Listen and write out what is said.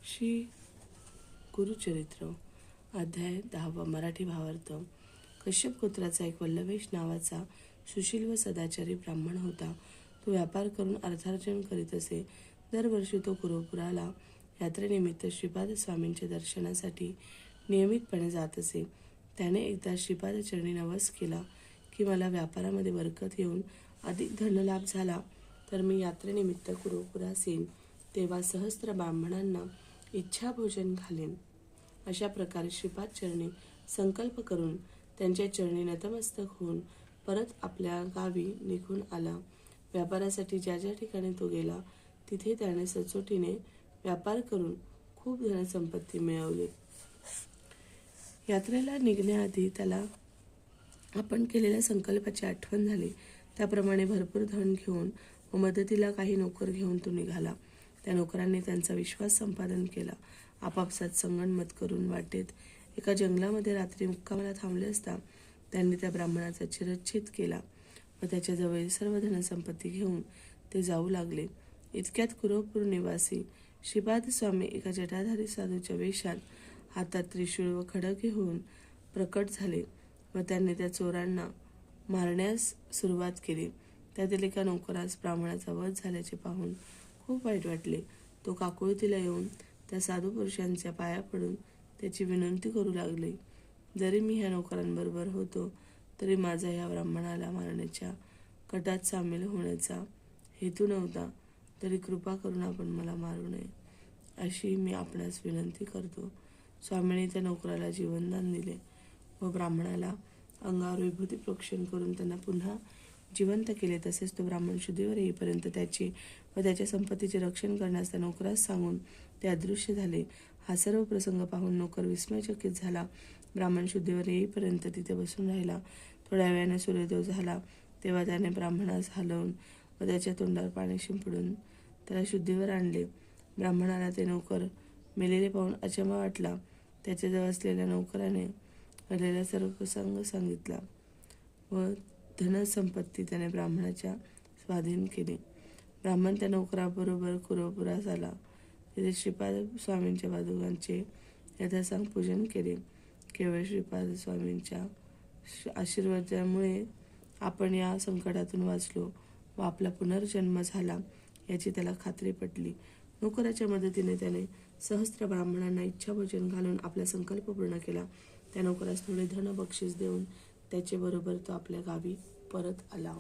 श्री गुरुचरित्र अध्याय 10 मराठी भावार्थ। कश्यप गोत्राचा एक वल्लवेश नावाचा सुशील व सदाचारी ब्राह्मण होता। तो व्यापार करून अर्थार्जन करीत असे। दरवर्षी तो कुरुपुराला यात्रेनिमित्त श्रीपाद स्वामींच्या दर्शनासाठी नियमितपणे जात असे। त्याने एकदा श्रीपाद चरणी नवस केला की मला व्यापारामध्ये बरकत येऊन अधिक धनलाभ झाला तर मी यात्रेनिमित्त कुरुपुरास येईन, तेव्हा सहस्त्र ब्राह्मणांना इच्छा भोजन घालेन। अशा प्रकारे श्रीपाद चरणी संकल्प करून त्यांच्या चरणी नतमस्तक होऊन परत आपल्या गावी निघून आला। व्यापारासाठी ज्या ज्या ठिकाणी तो गेला तिथे त्याने सचोटीने व्यापार करून खूप धनसंपत्ती मिळवली। यात्रेला निघण्याआधी त्याला आपण केलेल्या संकल्पाची आठवण झाली। त्याप्रमाणे भरपूर धन घेऊन व मदतीला काही नोकर घेऊन तो निघाला। त्या नोकरांनी त्यांचा विश्वास संपादन केला। आपापसात संगनमत करून वाटेत एका जंगलामध्ये रात्री मुक्कामाला थांबले असता त्यांनी त्या ब्राह्मणाचा शिरच्छेद केला व त्याच्याजवळील सर्व धनसंपत्ती घेऊन ते जाऊ लागले। इतक्यात कुरुपूर निवासी श्रीपाद स्वामी एका जटाधारी साधूच्या वेशात हातात त्रिशूळ व खड्ग घेऊन प्रकट झाले व त्यांनी त्या चोरांना मारण्यास सुरुवात केली। त्यातील एका नोकरास ब्राह्मणाचा वध झाल्याचे पाहून खूप वाईट वाटले। तो काकुळतीला येऊन त्या साधू पुरुषांच्या पाया पडून त्याची विनंती करू लागले, जरी मी ह्या नोकरांबरोबर होतो तरी माझा ह्या ब्राह्मणाला मारण्याच्या कटात सामील होण्याचा हेतू नव्हता, तरी कृपा करून आपण मला मारू नये अशी मी आपणास विनंती करतो। स्वामींनी त्या नोकराला जीवनदान दिले व ब्राह्मणाला अंगावर विभूती प्रोक्षण करून त्यांना पुन्हा जिवंत केले। तसेच तो ब्राह्मण शुद्धीवर येईपर्यंत त्याची व त्याच्या संपत्तीचे रक्षण करण्यास त्या नोकरास सांगून ते अदृश्य झाले। हा सर्व प्रसंग पाहून नोकर विस्मयचकित झाला। ब्राह्मण शुद्धीवर येईपर्यंत तिथे बसून राहिला। थोड्या वेळाने सूर्योदय झाला तेव्हा त्याने ब्राह्मणास हलवून व त्याच्या तोंडावर पाणी शिंपडून त्याला शुद्धीवर आणले। ब्राह्मणाला ते नोकर मेलेले पाहून अचंबा वाटला। त्याच्याजवळ असलेल्या नोकराने घडलेला सर्व प्रसंग सांगितला व धनसंपत्ती त्याने ब्राह्मणाच्या स्वाधीन केली। ब्राह्मण त्या नोकराबरोबर कुरुपुरास आला। तिथे श्रीपाद स्वामींच्या पादुकांचे यथासांग पूजन केले। केवळ श्रीपाद स्वामींच्या आशीर्वादामुळे आपण या संकटातून वाचलो व आपला पुनर्जन्म झाला याची त्याला खात्री पटली। नोकराच्या मदतीने त्याने सहस्त्र ब्राह्मणांना इच्छाभोजन घालून आपला संकल्प पूर्ण केला। त्या नोकरास थोडे धन बक्षीस देऊन त्याचे बरोबर तो आपल्या गावी परत आला।